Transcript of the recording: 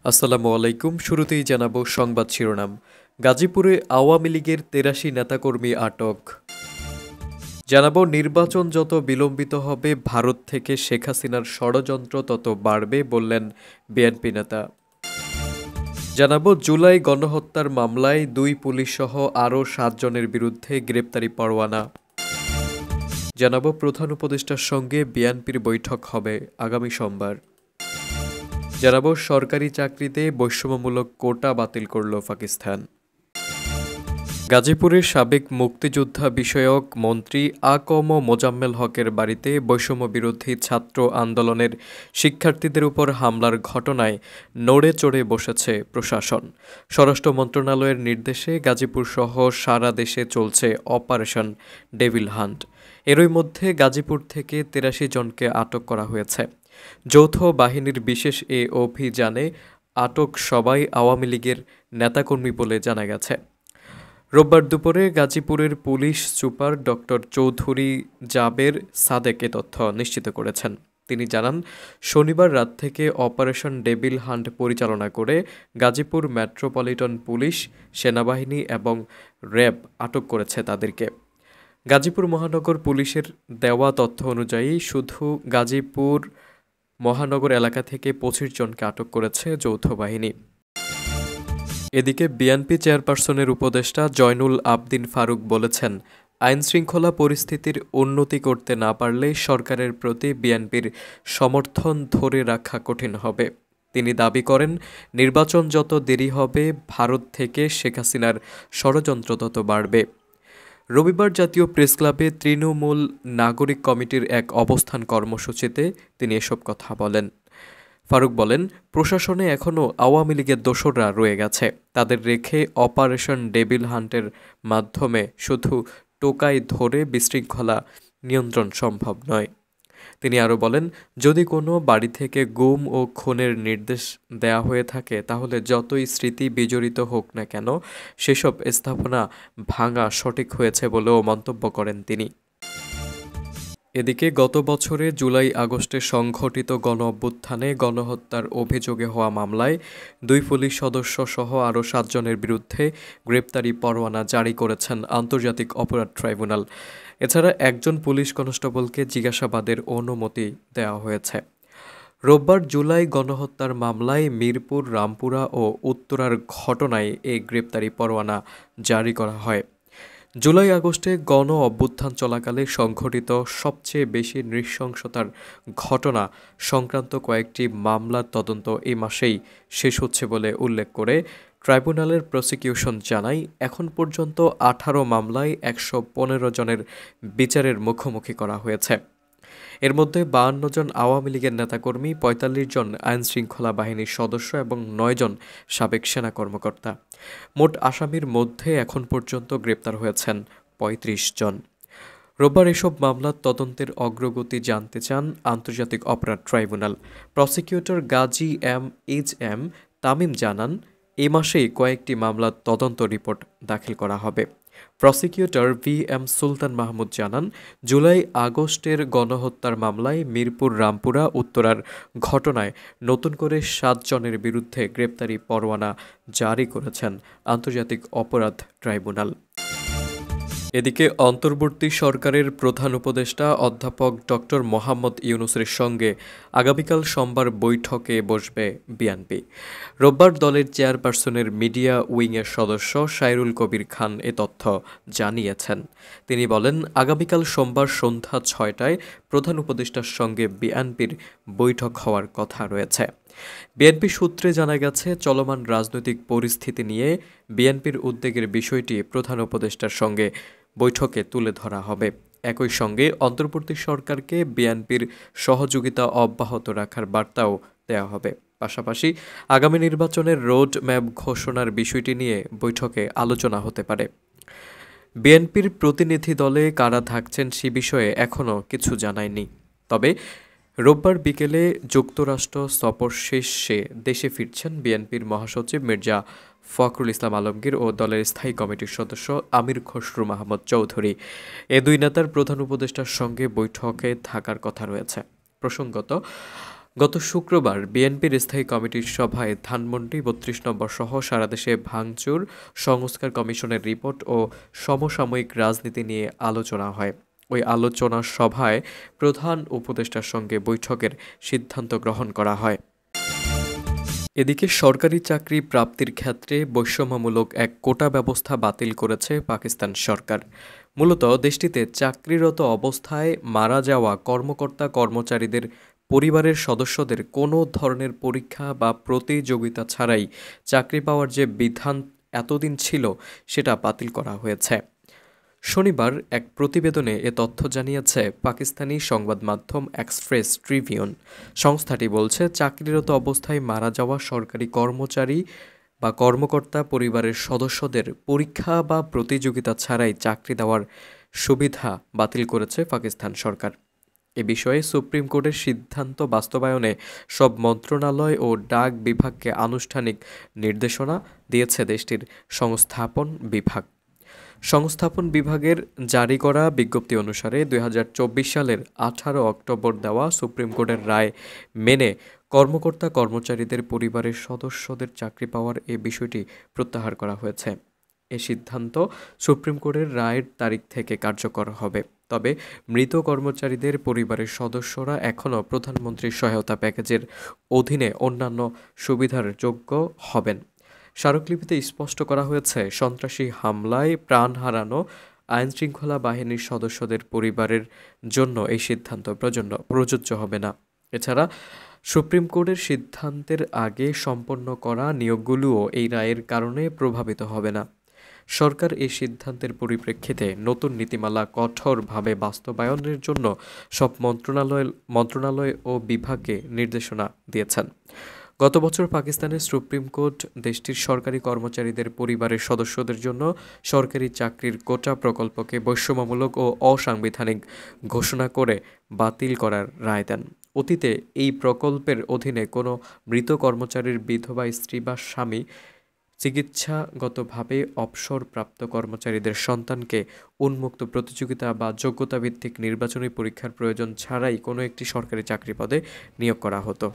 আসসালামু আলাইকুম। শুরুতেই জানাবো সংবাদ শিরোনাম। গাজীপুরে আওয়ামী লীগের ৮৩ নেতাকর্মী আটক। জানাবো নির্বাচন যত বিলম্বিত হবে ভারত থেকে শেখ হাসিনার ষড়যন্ত্র তত বাড়বে বললেন বিএনপি নেতা। জানাবো জুলাই গণহত্যার মামলায় ২ পুলিশসহ আরও ৭ জনের বিরুদ্ধে গ্রেপ্তারি পরোয়ানা। জানাবো প্রধান উপদেষ্টার সঙ্গে বিএনপির বৈঠক হবে আগামী সোমবার। জানাবো সরকারি চাকরিতে বৈষম্যমূলক কোটা বাতিল করল পাকিস্তান। গাজীপুরের সাবেক মুক্তিযোদ্ধা বিষয়ক মন্ত্রী আ.ক.ম মোজাম্মেল হকের বাড়িতে বৈষম্য বিরোধী ছাত্র আন্দোলনের শিক্ষার্থীদের উপর হামলার ঘটনায় নড়ে চড়ে বসেছে প্রশাসন। স্বরাষ্ট্র মন্ত্রণালয়ের নির্দেশে গাজীপুর সহ সারা দেশে চলছে অপারেশন ডেভিল হান্ট। এরই মধ্যে গাজীপুর থেকে ৮৩ জনকে আটক করা হয়েছে। যৌথ বাহিনীর বিশেষ এ অভিযানে আটক সবাই আওয়ামী লীগের নেতাকর্মী বলে জানা গেছে। রোববার দুপুরে গাজীপুরের police super doctor Chowdhury Jaber Sadek এ তথ্য নিশ্চিত করেছেন। তিনি জানান, শনিবার রাত থেকে অপারেশন ডেভিল হান্ট পরিচালনা করে গাজীপুর মেট্রোপলিটন পুলিশ, সেনাবাহিনী এবং র্যাব আটক করেছে তাদেরকে। গাজীপুর মহানগর পুলিশের দেওয়া তথ্য অনুযায়ী শুধু গাজীপুর মহানগর এলাকা থেকে ২৫ জনকে আটক করেছে যৌথ বাহিনী। এদিকে বিএনপি চেয়ারপারসনের উপদেষ্টা জয়নুল আবদিন ফারুক বলেছেন, আইনশৃঙ্খলা পরিস্থিতির উন্নতি করতে না পারলে সরকারের প্রতি বিএনপির সমর্থন ধরে রাখা কঠিন হবে। তিনি দাবি করেন, নির্বাচন যত দেরি হবে ভারত থেকে শেখ হাসিনার ষড়যন্ত্র তত বাড়বে। রবিবার জাতীয় প্রেসক্লাবে তৃণমূল নাগরিক কমিটির এক অবস্থান কর্মসূচিতে তিনি এসব কথা বলেন। ফারুক বলেন, প্রশাসনে এখনও আওয়ামী লীগের দোসররা রয়ে গেছে। তাদের রেখে অপারেশন ডেভিল হান্টের মাধ্যমে শুধু টোকাই ধরে বিশৃঙ্খলা নিয়ন্ত্রণ সম্ভব নয়। তিনি আরও বলেন, যদি কোনো বাড়ি থেকে গুম ও খুনের নির্দেশ দেয়া হয়ে থাকে তাহলে যতই স্মৃতি বিজড়িত হোক না কেন সেসব স্থাপনা ভাঙা সঠিক হয়েছে বলেও মন্তব্য করেন তিনি। এদিকে গত বছরে জুলাই আগস্টে সংঘটিত গণ-অভ্যুত্থানে গণহত্যার অভিযোগে হওয়া মামলায় ২ পুলিশ সদস্য সহ আরও ৭ জনের বিরুদ্ধে গ্রেপ্তারি পরোয়ানা জারি করেছেন আন্তর্জাতিক অপরাধ ট্রাইব্যুনাল। এছাড়া একজন পুলিশ কনস্টেবলকে জিজ্ঞাসাবাদের অনুমতি দেওয়া হয়েছে। রোববার জুলাই গণহত্যার মামলায় মিরপুর, রামপুরা ও উত্তরার ঘটনায় এই গ্রেপ্তারি পরোয়ানা জারি করা হয়। জুলাই আগস্টে গণ-অভ্যুত্থান চলাকালে সংঘটিত সবচেয়ে বেশি নৃশংসতার ঘটনা সংক্রান্ত কয়েকটি মামলার তদন্ত এই মাসেই শেষ হচ্ছে বলে উল্লেখ করে ট্রাইব্যুনালের প্রসিকিউশন জানায়, এখন পর্যন্ত ১৮ মামলায় ১১৫ জনের বিচারের মুখোমুখি করা হয়েছে। এর মধ্যে ৫২ জন আওয়ামী লীগের নেতাকর্মী, ৪৫ জন আইনশৃঙ্খলা বাহিনীর সদস্য এবং ৯ জন সাবেক সেনা কর্মকর্তা। মোট আসামির মধ্যে এখন পর্যন্ত গ্রেপ্তার হয়েছেন ৩৫ জন। রোববার এসব মামলার তদন্তের অগ্রগতি জানতে চান আন্তর্জাতিক অপরাধ tribunal. Prosecutor Gazi HM. Tamim জানান, এ মাসেই কয়েকটি মামলার তদন্ত রিপোর্ট দাখিল করা হবে। প্রসিকিউটর ভি.এম. সুলতান মাহমুদ জানান, জুলাই আগস্টের গণহত্যার মামলায় মিরপুর, রামপুরা, উত্তরার ঘটনায় নতুন করে ৭ জনের বিরুদ্ধে গ্রেপ্তারি পরোয়ানা জারি করেছেন আন্তর্জাতিক অপরাধ ট্রাইব্যুনাল। এদিকে অন্তর্বর্তী সরকারের প্রধান উপদেষ্টা অধ্যাপক ডক্টর মোহাম্মদ ইউনূসের সঙ্গে আগামীকাল সোমবার বৈঠকে বসবে বিএনপি। রোববার দলের চেয়ারপারসনের মিডিয়া উইংয়ের সদস্য সাইরুল কবির খান এ তথ্য জানিয়েছেন। তিনি বলেন, আগামীকাল সোমবার সন্ধ্যা ৬টায় প্রধান উপদেষ্টার সঙ্গে বিএনপির বৈঠক হওয়ার কথা রয়েছে। বিএনপি সূত্রে জানা গেছে, চলমান রাজনৈতিক পরিস্থিতি নিয়ে বিএনপির উদ্বেগের বিষয়টি প্রধান উপদেষ্টার সঙ্গে বৈঠকে তুলে ধরা হবে। একই সঙ্গে অন্তর্বর্তী সরকারকে বিএনপির সহযোগিতা অব্যাহত রাখার বার্তাও দেওয়া হবে। পাশাপাশি আগামী নির্বাচনের রোড ম্যাপ ঘোষণার বিষয়টি নিয়ে বৈঠকে আলোচনা হতে পারে। বিএনপির প্রতিনিধি দলে কারা থাকছেন সে বিষয়ে এখনও কিছু জানায়নি। তবে রোববার বিকেলে যুক্তরাষ্ট্র সফর শেষে দেশে ফিরছেন বিএনপির মহাসচিব মির্জা ফখরুল ইসলাম আলমগীর ও দলের স্থায়ী কমিটির সদস্য আমির খসরু মাহমুদ চৌধুরী। এ দুই নেতার প্রধান উপদেষ্টার সঙ্গে বৈঠকে থাকার কথা রয়েছে। প্রসঙ্গত, গত শুক্রবার বিএনপির স্থায়ী কমিটির সভায় ধানমন্ডি ৩২ নম্বর সহ সারা দেশে ভাঙচুর, সংস্কার কমিশনের রিপোর্ট ও সমসাময়িক রাজনীতি নিয়ে আলোচনা হয়। ওই আলোচনা সভায় প্রধান উপদেষ্টার সঙ্গে বৈঠকের সিদ্ধান্ত গ্রহণ করা হয়। এদিকে সরকারি চাকরি প্রাপ্তির ক্ষেত্রে বৈষম্যমূলক এক কোটা ব্যবস্থা বাতিল করেছে পাকিস্তান সরকার। মূলত দেশটিতে চাকরিরত অবস্থায় মারা যাওয়া কর্মকর্তা কর্মচারীদের পরিবারের সদস্যদের কোনো ধরনের পরীক্ষা বা প্রতিযোগিতা ছাড়াই চাকরি পাওয়ার যে বিধান এতদিন ছিল সেটা বাতিল করা হয়েছে। শনিবার এক প্রতিবেদনে এ তথ্য জানিয়েছে পাকিস্তানি সংবাদ মাধ্যম এক্সপ্রেস ট্রিবিউন। সংস্থাটি বলছে, চাকরিরত অবস্থায় মারা যাওয়া সরকারি কর্মচারী বা কর্মকর্তা পরিবারের সদস্যদের পরীক্ষা বা প্রতিযোগিতা ছাড়াই চাকরি দেওয়ার সুবিধা বাতিল করেছে পাকিস্তান সরকার। এ বিষয়ে সুপ্রিম কোর্টের সিদ্ধান্ত বাস্তবায়নে সব মন্ত্রণালয় ও ডাক বিভাগকে আনুষ্ঠানিক নির্দেশনা দিয়েছে দেশটির সংস্থাপন বিভাগ। সংস্থাপন বিভাগের জারি করা বিজ্ঞপ্তি অনুসারে ২০২৪ সালের ১৮ অক্টোবর দেওয়া সুপ্রিম কোর্টের রায় মেনে কর্মকর্তা কর্মচারীদের পরিবারের সদস্যদের চাকরি পাওয়ার এ বিষয়টি প্রত্যাহার করা হয়েছে। এ সিদ্ধান্ত সুপ্রিম কোর্টের রায়ের তারিখ থেকে কার্যকর হবে। তবে মৃত কর্মচারীদের পরিবারের সদস্যরা এখনও প্রধানমন্ত্রীর সহায়তা প্যাকেজের অধীনে অন্যান্য সুবিধার যোগ্য হবেন। স্মারকলিপিতে স্পষ্ট করা হয়েছে, সন্ত্রাসী হামলায় প্রাণ হারানো আইনশৃঙ্খলা বাহিনীর সদস্যদের পরিবারের জন্য এই সিদ্ধান্ত প্রযোজ্য হবে না। এছাড়া সুপ্রিম কোর্টের সিদ্ধান্তের আগে সম্পন্ন করা নিয়োগগুলোও এই রায়ের কারণে প্রভাবিত হবে না। সরকার এই সিদ্ধান্তের পরিপ্রেক্ষিতে নতুন নীতিমালা কঠোরভাবে বাস্তবায়নের জন্য সব মন্ত্রণালয় ও বিভাগকে নির্দেশনা দিয়েছেন। গত বছর পাকিস্তানের সুপ্রিম কোর্ট দেশটির সরকারি কর্মচারীদের পরিবারের সদস্যদের জন্য সরকারি চাকরির কোটা প্রকল্পকে বৈষম্যমূলক ও অসাংবিধানিক ঘোষণা করে বাতিল করার রায় দেন। অতীতে এই প্রকল্পের অধীনে কোনো মৃত কর্মচারীর বিধবা স্ত্রী বা স্বামী চিকিৎসাগতভাবে অবসরপ্রাপ্ত কর্মচারীদের সন্তানকে উন্মুক্ত প্রতিযোগিতা বা যোগ্যতাভিত্তিক নির্বাচনী পরীক্ষার প্রয়োজন ছাড়াই কোনো একটি সরকারি চাকরি পদে নিয়োগ করা হতো।